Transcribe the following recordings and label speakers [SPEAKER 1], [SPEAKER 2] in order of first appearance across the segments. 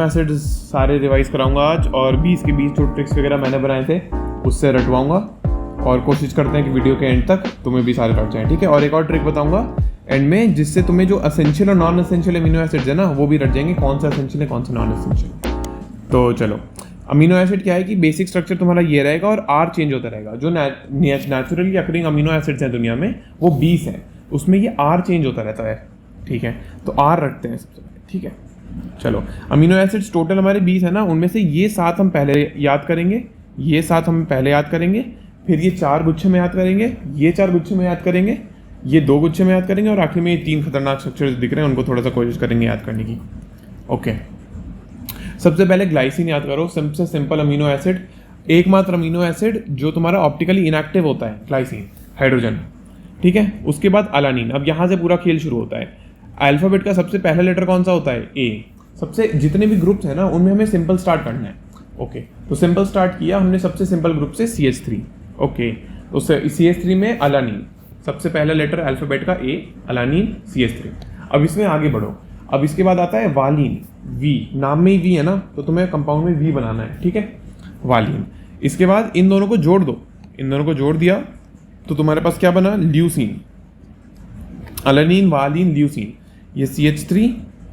[SPEAKER 1] Acid सारे revise कराऊंगा आज, और 20 के 20 जो ट्रिक्स वगैरह मैंने बनाए थे उससे रटवाऊंगा, और कोशिश करते हैं कि वीडियो के एंड तक तुम्हें भी सारे रट जाएं, ठीक है। और एक और ट्रिक बताऊंगा एंड में, जिससे तुम्हें जो असेंशियल और नॉन असेंशियल अमीनो एसिड्स है ना वो भी रट जाएंगे, कौन सा असेंशियल है कौन सा नॉन असेंशियल। तो चलो, अमीनो एसिड क्या है कि बेसिक स्ट्रक्चर तुम्हारा ये रहेगा और आर चेंज होता रहेगा। जो नेचुरली अकरिंग अमीनो एसिड्स हैं दुनिया में वो 20 हैं, उसमें ये आर चेंज होता रहता है, ठीक है। तो आर रखते हैं सबसे पहले, ठीक है। चलो, अमीनो एसिड्स टोटल हमारे 20 है ना, उनमें से ये 7 हम पहले याद करेंगे, ये 7 हम पहले याद करेंगे, फिर ये 4 गुच्छे में याद करेंगे, ये 4 गुच्छे में याद करेंगे, ये 2 गुच्छे में याद करेंगे, और आखिर में ये 3 खतरनाक स्ट्रक्चर्स दिख रहे हैं उनको थोड़ा सा कोशिश करेंगे याद करने की। ओके, सबसे पहले ग्लाइसिन याद करो, सबसे सिंपल अमीनो एसिड, एकमात्र अमीनो एसिड जो तुम्हारा ऑप्टिकली इनएक्टिव होता है, ग्लाइसिन, हाइड्रोजन, ठीक है। उसके बाद अलानिन। अब यहाँ से पूरा खेल शुरू होता है। अल्फाबेट का सबसे पहला लेटर कौन सा होता है? ए। सबसे जितने भी ग्रुप्स हैं ना उनमें हमें सिंपल स्टार्ट करना है। ओके, तो सिंपल स्टार्ट किया हमने सबसे सिंपल ग्रुप से CH3। ओके, तो CH3 में अलानिन, सबसे पहला लेटर अल्फाबेट का ए, अलानिन, CH3। अब इसमें आगे बढ़ो, अब इसके बाद आता है वालिन, वी, नाम में ही वी है ना, तो तुम्हें कंपाउंड में वी बनाना है, ठीक है, वालिन। इसके बाद इन दोनों को जोड़ दो, इन दोनों को जोड़ दिया तो तुम्हारे पास क्या बना? ल्यूसीन, अलानिन, वालिन, ल्यूसीन, ये CH3।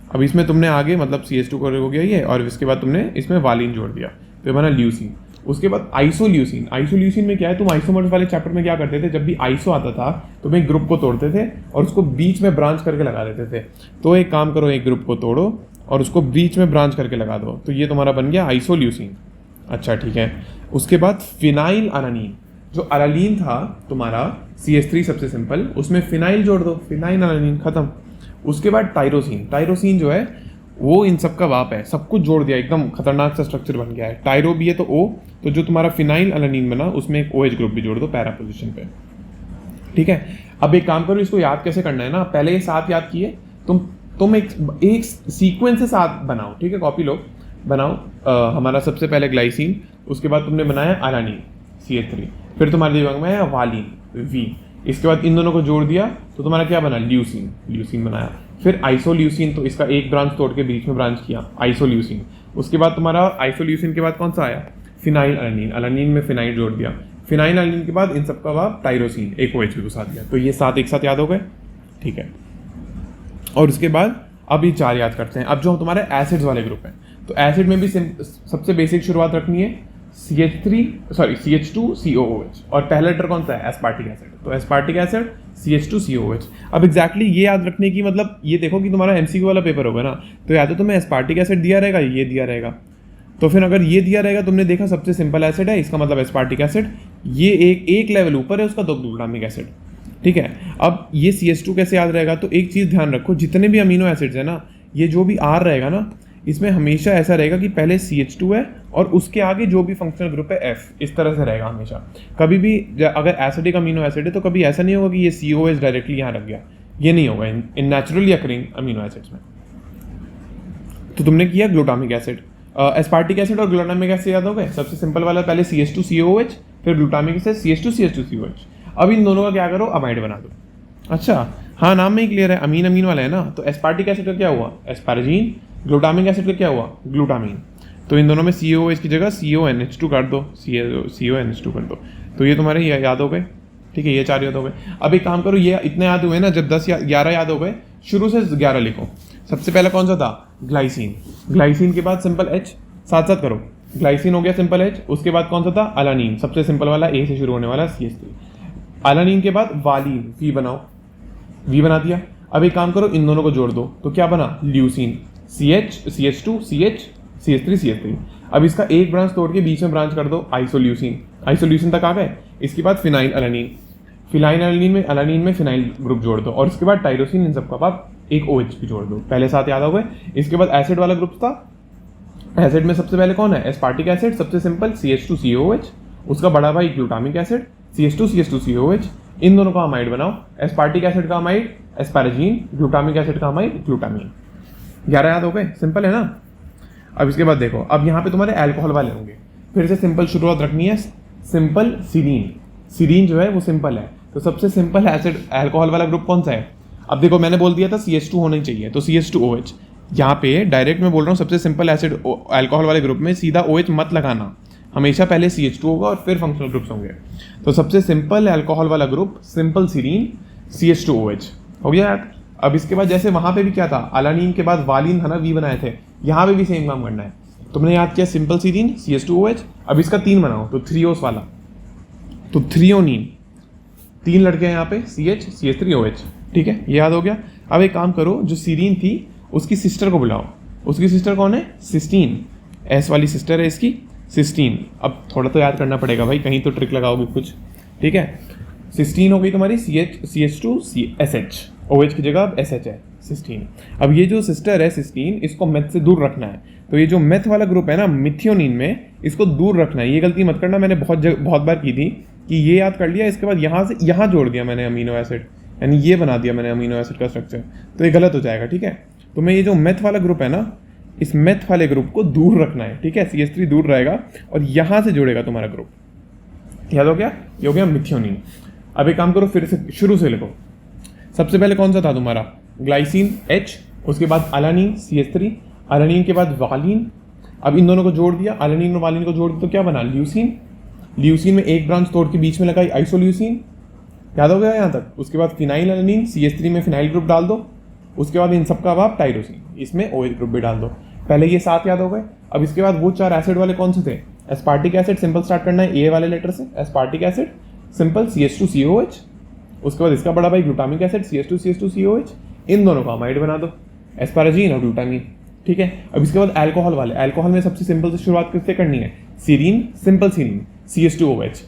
[SPEAKER 1] अब इसमें तुमने आगे मतलब CH2 हो गया ये, और इसके बाद तुमने इसमें वालिन जोड़ दिया तो ये बना ल्यूसीन। उसके बाद आइसोल्यूसिन। आइसोल्यूसिन में क्या है, तुम आइसोमर्स वाले चैप्टर में क्या करते थे, जब भी आइसो आता था तो एक ग्रुप को तोड़ते थे और उसको बीच में ब्रांच करके लगा देते थे। तो एक काम करो, एक ग्रुप को तोड़ो और उसको बीच में ब्रांच करके लगा दो, तो ये तुम्हारा बन गया आइसोल्यूसिन। अच्छा, ठीक है। उसके बाद फिनाइल अलानिन, जो अलानिन था तुम्हारा CH3 सबसे सिंपल, उसमें फिनाइल जोड़ दो, फिनाइल अलानिन, खत्म। उसके बाद टायरोसिन। टायरोसिन जो है वो इन सब का बाप है, सब कुछ जोड़ दिया, एकदम खतरनाक सा स्ट्रक्चर बन गया है। टायरो भी है तो O, तो जो तुम्हारा फिनाइल अलानिन बना उसमें एक OH ग्रुप भी जोड़ दो पैरा पोजीशन पे, ठीक है। अब एक काम करो, इसको याद कैसे करना है ना, पहले ये 7 याद किए, तुम एक सीक्वेंस से 7 बनाओ, ठीक है, कॉपी लो, बनाओ। हमारा सबसे पहले ग्लाइसिन, उसके बाद तुमने बनाया अलानिन CH3, फिर तुम्हारे दिमाग में है वालिन V, इसके बाद इन दोनों को जोड़ दिया तो तुम्हारा क्या बना? ल्यूसीन, ल्यूसीन बनाया। फिर आइसोल्यूसिन, तो इसका एक ब्रांच तोड़ के बीच में ब्रांच किया, आइसोल्यूसिन। उसके बाद तुम्हारा आइसोल्यूसिन के बाद कौन सा आया? फिनाइल अलानिन, अलानिन में फिनाइल जोड़ दिया। फिनाइल अलानिन के बाद इन सबका बाद टायरोसिन, एक OH के साथ दिया, तो ये 7 एक साथ याद हो गए, ठीक है। और उसके बाद अब ये 4 याद करते हैं। अब जो तुम्हारे एसिड्स वाले ग्रुप हैं, तो एसिड में भी सबसे बेसिक शुरुआत रखनी है, CH2 COOH, और पहला लेटर कौन सा है? एस्पार्टिक एसिड, तो एस्पार्टिक एसिड CH2 COOH। अब एग्जैक्टली ये याद रखने की मतलब, ये देखो कि तुम्हारा MCQ वाला पेपर होगा ना, तो या तो तुम्हें एस्पार्टिक एसिड दिया रहेगा, ये दिया रहेगा, तो फिर अगर ये दिया रहेगा, तुमने देखा सबसे सिंपल एसिड है, इसका मतलब एस्पार्टिक एसिड, ये एक लेवल ऊपर है उसका, तो ग्लूटामिक एसिड, ठीक है। अब ये CH2 कैसे याद रहेगा? तो एक चीज़ ध्यान रखो, जितने भी अमीनो एसिड्स है ना, ये जो भी R रहेगा ना, इसमें हमेशा ऐसा रहेगा कि पहले CH2 है और उसके आगे जो भी फंक्शनल ग्रुप है F, इस तरह से रहेगा हमेशा। कभी भी अगर एसिडिक अमीनो एसिड है तो कभी ऐसा नहीं होगा कि ये COH डायरेक्टली यहाँ रख गया, ये नहीं होगा इन नेचुरली अकरिंग अमीनो एसिड्स में। तो तुमने किया ग्लूटामिक एसिड, एस्पार्टिक एसिड और ग्लूटामिक एसिड याद हो गए। सबसे सिंपल वाला पहले CH2 COOH, फिर ग्लूटामिक एसिड CH2 COOH। अब इन दोनों का क्या करो, अमाइड बना दो। अच्छा, हाँ, नाम में ही क्लियर है, अमीन अमीन वाला है ना, तो एस्पार्टिक एसिड का क्या हुआ? एस्पारजीन। ग्लूटामिक एसिड का क्या हुआ? ग्लूटामीन। तो इन दोनों में COOH की जगह CONH2 कर दो, CONH2 कर दो, तो ये तुम्हारे याद हो गए, ठीक है, ये 4 याद हो गए। अब एक काम करो, ये इतने याद हुए ना, जब 11 याद हो गए, शुरू से 11 लिखो। सबसे पहला कौन सा था? ग्लाइसिन। ग्लाइसिन के बाद सिंपल H, साथ साथ करो, ग्लाइसिन हो गया सिंपल H। उसके बाद कौन सा था? अलानिन, सबसे सिंपल वाला A से शुरू होने वाला CH3। अलानिन के बाद वालिन, V बनाओ, V बना दिया। अब एक काम करो, इन दोनों को जोड़ दो, तो क्या बना? Leucine, CH2 CH3 CH3। अब इसका एक ब्रांच तोड़ के बीच में ब्रांच कर दो, आइसोल्यूसिन, आइसोल्यूसिन तक आ गए। इसके बाद फिनाइल अलानिन, फिनाइल अलानिन में फिनाइल ग्रुप जोड़ दो, और इसके बाद टायरोसिन, इन सबका बाद एक OH भी जोड़ दो, पहले 7 याद हो गए। इसके बाद एसिड वाला ग्रुप था, एसिड में सबसे पहले कौन है? एस्पार्टिक एसिड, सबसे सिंपल CH2 COOH, उसका बड़ा भाई ग्लूटामिक एसिड CH2 COOH। इन दोनों का अमाइड बनाओ, एस्पार्टिक एसिड का अमाइड एस्पारजीन, ग्लूटामिक एसिड का अमाइड ग्लूटामीन। 11 याद हो गए, सिंपल है ना। अब इसके बाद देखो, अब यहाँ पे तुम्हारे अल्कोहल वाले होंगे, फिर से सिंपल शुरुआत रखनी है, सिंपल सीरीन। सीरीन जो है वो सिंपल है, तो सबसे सिंपल एसिड अल्कोहल वाला ग्रुप कौन सा है? अब देखो मैंने बोल दिया था CH2 होना ही चाहिए, तो CH2OH, यहाँ पे डायरेक्ट मैं बोल रहा हूँ सबसे सिंपल एसिड अल्कोहल वाले ग्रुप में सीधा OH मत लगाना, हमेशा पहले CH2 होगा और फिर फंक्शनल ग्रुप्स होंगे। तो सबसे सिंपल अल्कोहल वाला ग्रुप सिंपल सीरीन CH2OH हो गया याद। अब इसके बाद जैसे वहाँ पे भी क्या था, अलानीन के बाद वालीन था ना, V बनाए थे, यहाँ पे भी सेम काम करना है। तुमने याद किया सिंपल सीरीन CH2OH, अब इसका 3 बनाओ तो 3O's वाला, तो थ्रियोनीन, 3 लड़के हैं यहाँ पे CH CH3OH, ठीक है, ये याद हो गया। अब एक काम करो, जो सीरीन थी उसकी सिस्टर को बुलाओ, उसकी सिस्टर कौन है, सिस्टीन, S वाली सिस्टर है इसकी सिस्टीन। अब थोड़ा तो याद करना पड़ेगा भाई, कहीं तो ट्रिक लगाओगे कुछ, ठीक है। सिस्टीन हो गई तुम्हारी CH2SH, OH की जगह अब SH है सिस्टीन। अब ये जो सिस्टर है सिस्टीन, इसको मेथ से दूर रखना है, तो ये जो मेथ वाला ग्रुप है ना मिथियोनिन में, इसको दूर रखना है। ये गलती मत करना, मैंने बहुत बार की थी कि ये याद कर लिया, इसके बाद यहाँ से यहाँ जोड़ दिया मैंने अमीनो एसिड, यानी ये बना दिया मैंने अमीनो एसिड का स्ट्रक्चर, तो ये गलत हो जाएगा, ठीक है। तो मैं ये जो मेथ वाला ग्रुप है ना, इस मेथ वाले ग्रुप को दूर रखना है, ठीक है। CH3 दूर रहेगा और यहाँ से जुड़ेगा तुम्हारा ग्रुप, याद हो गया, ये हो गया मिथियोनिन। अब एक काम करो, फिर से शुरू से लिखो। सबसे पहले कौन सा था तुम्हारा, ग्लाइसिन H, उसके बाद अलानीन CH3, अलानीन के बाद वालीन। अब इन दोनों को जोड़ दिया, अलानीन और वालीन को जोड़ दिया तो क्या बना, ल्यूसीन। ल्यूसीन में एक ब्रांच तोड़ के बीच में लगाई आइसोल्यूसीन, याद हो गया यहाँ तक। उसके बाद फिनाइल अलानीन, CH3 में फिनाइल ग्रुप डाल दो, उसके बाद इन सबका अब आप टाइरोसिन, इसमें OH ग्रुप भी डाल दो। पहले ये 7 याद हो गए। अब इसके बाद वो 4 एसिड वाले कौन से थे, एस्पार्टिक एसिड, सिंपल स्टार्ट करना है A वाले लेटर से, एस्पार्टिक एसिड सिंपल CH2COH। उसके बाद इसका बड़ा भाई ग्लूटामिक एसिड CH2CH2COH, इन दोनों को अमाइड बना दो, एस्पाराजीन और ग्लूटामीन, ठीक है। अब इसके बाद अल्कोहल वाले, अल्कोहल में सबसे सिंपल से शुरुआत किससे करनी है, serine, simple serine CH2OH,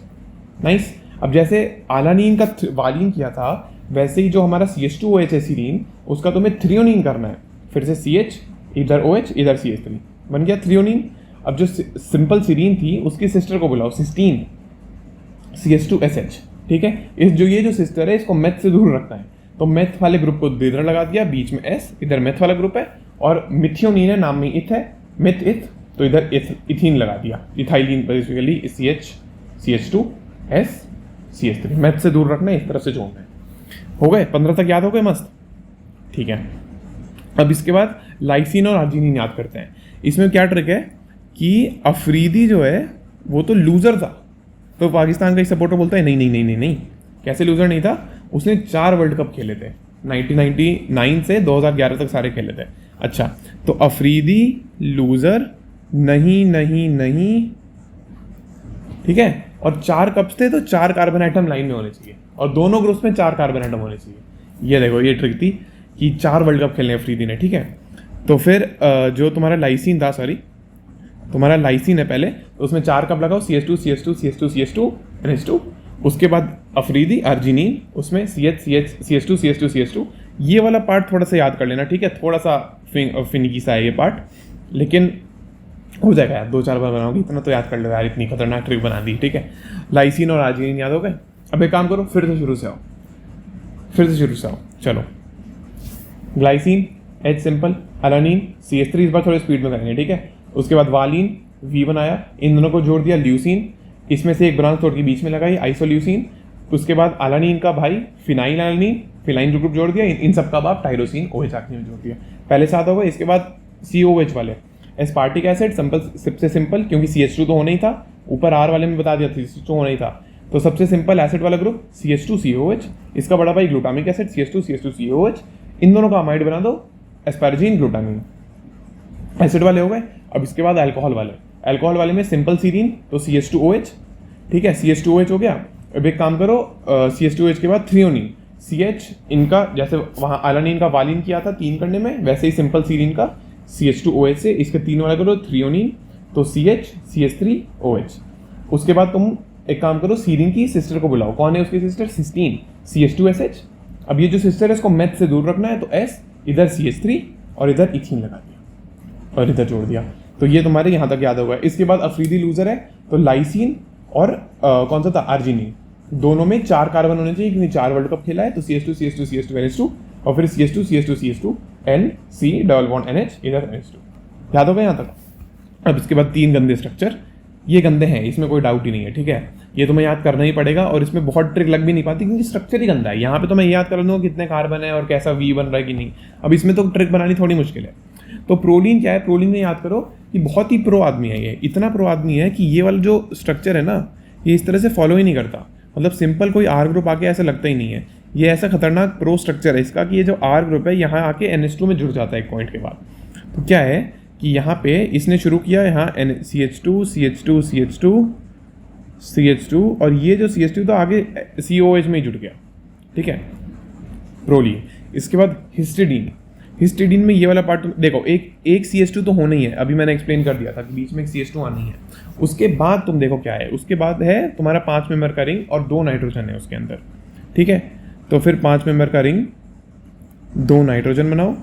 [SPEAKER 1] nice. अब जैसे अलानीन का वालीन किया था, वैसे ही जो हमारा CH2OH है सीरीन, उसका तुम्हें थ्रियोनीन करना है, फिर से CH, इधर OH, इधर CH3, बन गया थ्रियोनीन। अब जो सिंपल सीरीन थी उसकी सिस्टर को बुलाओ, सिस्टीन, CH2SH, ठीक है। ये जो सिस्टर है इसको मेथ से दूर रखना है, तो मेथ वाले ग्रुप को इधर लगा दिया, बीच में S, इधर मेथ वाला ग्रुप है, और मिथियोनीन है, नाम में इथ है, मिथ इथ, तो इधर इथीन लगा दिया, ethylene basically CH CH2S CH3, meth से दूर रखना है, इस तरफ से जोड़ना है। हो गए 15 तक याद हो गए, मस्त, ठीक है। अब इसके बाद लाइसिन और आर्जिनिन याद करते हैं। इसमें क्या ट्रिक है कि अफरीदी जो है वो तो लूजर था, तो पाकिस्तान का एक सपोर्टर बोलता है नहीं नहीं नहीं नहीं नहीं, कैसे लूजर नहीं था, उसने 4 वर्ल्ड कप खेले थे, 1999 से 2011 तक सारे खेले थे। अच्छा, तो अफरीदी लूजर नहीं नहीं नहीं, ठीक है, और 4 कप्स थे तो 4 कार्बन आइटम लाइन में होने चाहिए, और दोनों ग्रुप्स में 4 कार्बन आइटम होने चाहिए। ये देखो, ये ट्रिक थी कि 4 वर्ल्ड कप खेलने अफरीदी ने, ठीक है। तो फिर जो तुम्हारा लाइसिन था, सॉरी तुम्हारा लाइसिन है पहले, तो उसमें 4 कप लगाओ, CH2 CH2 CH2 CH2 NH2, उसके बाद अफरीदी अर्जिनिन, उसमें CH2 CH2 CH2। ये वाला पार्ट थोड़ा सा याद कर लेना, ठीक है, थोड़ा सा फिनिकी सा है ये पार्ट, लेकिन हो जाएगा यार, 2-4 बार बनाओगे, इतना तो याद कर लो यार, इतनी खतरनाक ट्रिक बना दी, ठीक है। लाइसिन और अर्जिनिन याद हो गए। अब एक काम करो, फिर से शुरू से आओ, चलो। ग्लाइसिन H सिंपल, अलानीन CH3, इस बार थोड़ी स्पीड में करेंगे, ठीक है। उसके बाद वालीन V बनाया, इन दोनों को जोड़ दिया, ल्यूसीन, इसमें से एक ब्रांच तोड़ के बीच में लगाई आइसोल्यूसीन। उसके बाद अलानीन का भाई फिनाइल अलानीन, फिनाइल ग्रुप जोड़ दिया, इन सब का बाप टाइरोसिन OH आखिरी में जोड़ दिया। पहले 7 हो गए। इसके बाद COH वाले, एस्पार्टिक एसिड सिंपल, सबसे सिंपल, क्योंकि CH2 तो होना ही था, ऊपर R वाले में बता दिया CH2 होना ही था, तो सबसे सिंपल एसिड वाला ग्रुप CH2COH, इसका बड़ा भाई ग्लूटामिक एसिड CH2CH2COH, इन दोनों का अमाइड बना दो, एस्पारजीन ग्लूटामिन, एसिड वाले हो गए। अब इसके बाद अल्कोहल वाले में सिंपल सीरीन, तो CH2OH, ठीक है, CH2OH हो गया। अब एक काम करो, CH2OH के बाद थ्रियोनीन, CH, इनका जैसे वहाँ अलानीन का वालीन किया था 3 करने में, वैसे ही सिंपल सीरीन का CH2OH से इसके 3 वाला करो थ्रियोनीन, तो CH CH3OH। उसके बाद तुम एक काम करो, सीरीन की सिस्टर को बुलाओ, कौन है उसकी सिस्टर, सिस्टीन, CH2SH। अब ये जो सिस्टर है इसको मेथ से दूर रखना है, तो S, इधर CH3 और इधर इथीन लगा दिया और इधर जोड़ दिया, तो ये तुम्हारे यहाँ तक याद होगा। इसके बाद अफरीदी लूजर है, तो लाइसिन और कौन सा था, अर्जिनिन, दोनों में 4 कार्बन होने चाहिए, क्योंकि 4 वर्ल्ड कप खेला है, तो CH2 CH2 CH2 NH2, और फिर CH2 CH2 CH2 N C double bond NH, इधर NH2, याद होगा यहाँ तक। अब इसके बाद 3 गंदे स्ट्रक्चर, ये गंदे हैं, इसमें कोई डाउट ही नहीं है, ठीक है, ये तुम्हें याद करना ही पड़ेगा, और इसमें बहुत ट्रिक लग भी नहीं पाती क्योंकि स्ट्रक्चर ही गंदा है। यहाँ पे तो मैं याद कर लूँगा कितने कार्बन है और कैसा V बन रहा है कि नहीं, अब इसमें तो ट्रिक बनानी थोड़ी मुश्किल है। तो प्रोलीन क्या है, प्रोलीन में याद करो कि बहुत ही प्रो आदमी है, ये इतना प्रो आदमी है कि ये वाला जो स्ट्रक्चर है ना, ये इस तरह से फॉलो ही नहीं करता। मतलब सिंपल कोई आर ग्रुप आके ऐसा लगता ही नहीं है। ये ऐसा खतरनाक प्रो स्ट्रक्चर है इसका कि ये जो आर ग्रुप है यहाँ आके NH2 में जुड़ जाता है एक पॉइंट के बाद। तो क्या है कि यहाँ पे इसने शुरू किया यहाँ CH2 CH2 CH2 CH2 और ये जो CH2 तो आगे COH में ही जुड़ गया, ठीक है, प्रोलीन। इसके बाद हिस्टिडीन, हिस्टिडीन में ये वाला पार्ट देखो, एक CH2 तो होना ही है, अभी मैंने एक्सप्लेन कर दिया था कि बीच में एक CH2 आनी है। उसके बाद तुम देखो क्या है, उसके बाद है तुम्हारा 5 मेंबर का रिंग और 2 नाइट्रोजन है उसके अंदर, ठीक है। तो फिर 5 मेंबर का रिंग, 2 नाइट्रोजन बनाओ।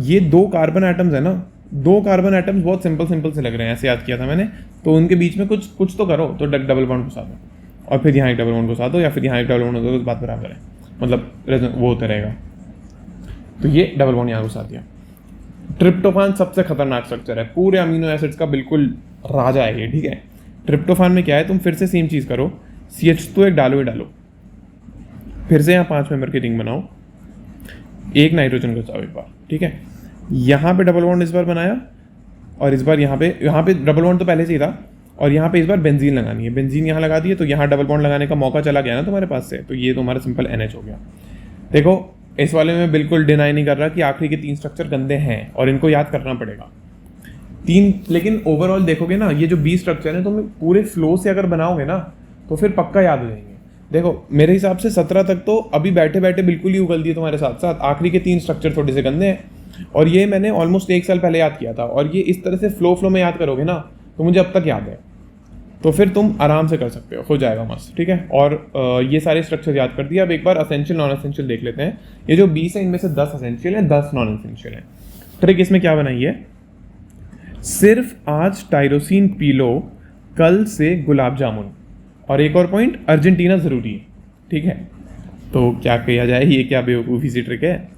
[SPEAKER 1] ये 2 कार्बन एटम्स है ना, 2 कार्बन एटम्स बहुत सिंपल से लग रहे हैं, ऐसे याद किया था मैंने। तो उनके बीच में कुछ तो करो, तो डबल बॉन्ड घुसा दो और फिर यहाँ एक डबल बॉन्ड घुसा दो या फिर यहाँ एक डबल बॉन्ड घुसा दो, बात बराबर है, मतलब वो होता रहेगा। तो ये डबल बॉन्ड यहाँ घुसा दिया। ट्रिप्टोफान सबसे खतरनाक स्ट्रक्चर है, पूरे अमीनो एसिड्स का बिल्कुल राजा है ये, ठीक है। ट्रिप्टोफान में क्या है, तुम फिर से सेम चीज़ करो, CH2 एक डालो ही डालो, फिर से यहाँ 5 मेंबर की रिंग बनाओ, एक नाइट्रोजन घुसाओ एक बार, ठीक है। यहाँ पे डबल बॉन्ड इस बार बनाया और इस बार यहाँ पे डबल बॉन्ड तो पहले से ही था और यहाँ पे इस बार बेंजीन लगानी है, बेंजीन यहाँ लगा दिए तो यहाँ डबल बॉन्ड लगाने का मौका चला गया ना तुम्हारे पास से, तो ये तुम्हारा सिंपल NH हो गया। देखो इस वाले में बिल्कुल डिनाई नहीं कर रहा कि आखिरी के 3 स्ट्रक्चर गंदे हैं और इनको याद करना पड़ेगा 3, लेकिन ओवरऑल देखोगे ना, ये जो 20 स्ट्रक्चर है तुम पूरे फ्लो से अगर बनाओगे ना तो फिर पक्का याद हो जाएंगे। देखो मेरे हिसाब से 17 तक तो अभी बैठे बैठे बिल्कुल ही उगल दिए तुम्हारे साथ साथ, आखिरी के 3 स्ट्रक्चर थोड़े से गंदे हैं और ये मैंने ऑलमोस्ट 1 साल पहले याद किया था और ये इस तरह से फ्लो में याद करोगे ना तो मुझे अब तक याद है, तो फिर तुम आराम से कर सकते हो जाएगा मस्त, ठीक है। और ये सारे स्ट्रक्चर याद कर दिए। अब एक बार असेंशियल नॉन असेंशियल देख लेते हैं। ये जो 20 है इनमें से 10 असेंशियल है, 10 नॉन असेंशियल है। ट्रिक इसमें क्या बनाई है, सिर्फ आज टाइरोसिन पी लो, कल से गुलाब जामुन, और एक और पॉइंट, अर्जेंटीना ज़रूरी है, ठीक है। तो क्या किया जाए, ये क्या बेवकूफ़ी सी ट्रिक है।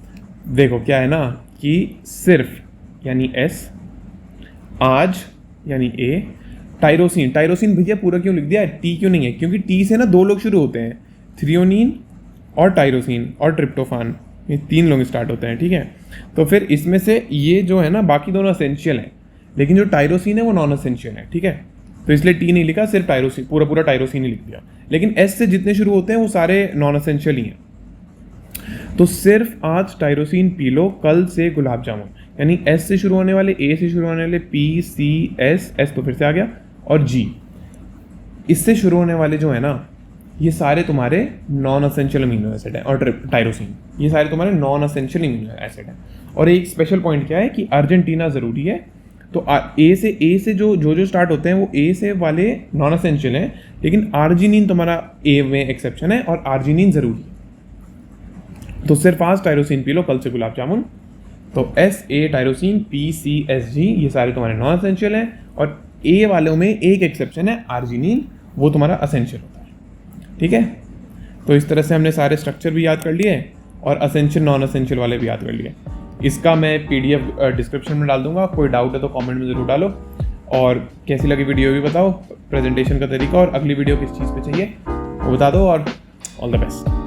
[SPEAKER 1] देखो क्या है ना कि सिर्फ यानी S, आज यानी A, टाइरोसिन, टाइरोसिन भैया पूरा क्यों लिख दिया है, T क्यों नहीं है, क्योंकि T से ना 2 लोग शुरू होते हैं, थ्रियोनिन और टाइरोसिन और ट्रिप्टोफान, ये 3 लोग स्टार्ट होते हैं, ठीक है। तो फिर इसमें से ये जो है ना बाकी दोनों असेंशियल हैं, लेकिन जो टाइरोसिन है वो नॉन असेंशियल है, ठीक है। तो इसलिए T नहीं लिखा, सिर्फ टाइरोसिन, पूरा टाइरोसिन ही लिख दिया। लेकिन S से जितने शुरू होते हैं वो सारे नॉन असेंशियल ही हैं। तो सिर्फ आज टाइरोसिन पी लो, कल से गुलाब जामुन, यानी S से शुरू होने वाले, A से शुरू होने वाले P C S तो फिर से आ गया, और G, इससे शुरू होने वाले जो है ना ये सारे तुम्हारे नॉन असेंशियल अमीनो एसिड है, और टाइरोसिन ये सारे तुम्हारे नॉन असेंशियल अमीनो एसिड है। और एक स्पेशल पॉइंट क्या है कि अर्जेंटीना ज़रूरी है। तो A से जो स्टार्ट होते हैं वो A से वाले नॉन असेंशियल हैं, लेकिन आर्जिनिन तुम्हारा A में एक्सेप्शन है और आर्जिनिन ज़रूरी है। तो सिर्फ आज टाइरोसिन पी लो, कल से गुलाब जामुन। तो S A tyrosine, P C S G ये सारे तुम्हारे नॉन असेंशियल हैं, और A वालों में एक एक्सेप्शन है आर्जिनिन, वो तुम्हारा असेंशियल होता है, ठीक है। तो इस तरह से हमने सारे स्ट्रक्चर भी याद कर लिए और असेंशियल नॉन असेंशियल वाले भी याद कर लिए। इसका मैं PDF डिस्क्रिप्शन में डाल दूंगा, कोई डाउट है तो कमेंट में ज़रूर डालो। और कैसी लगी वीडियो भी बताओ, प्रेजेंटेशन का तरीका, और अगली वीडियो किस चीज़ पे चाहिए वो बता दो, और ऑल द बेस्ट।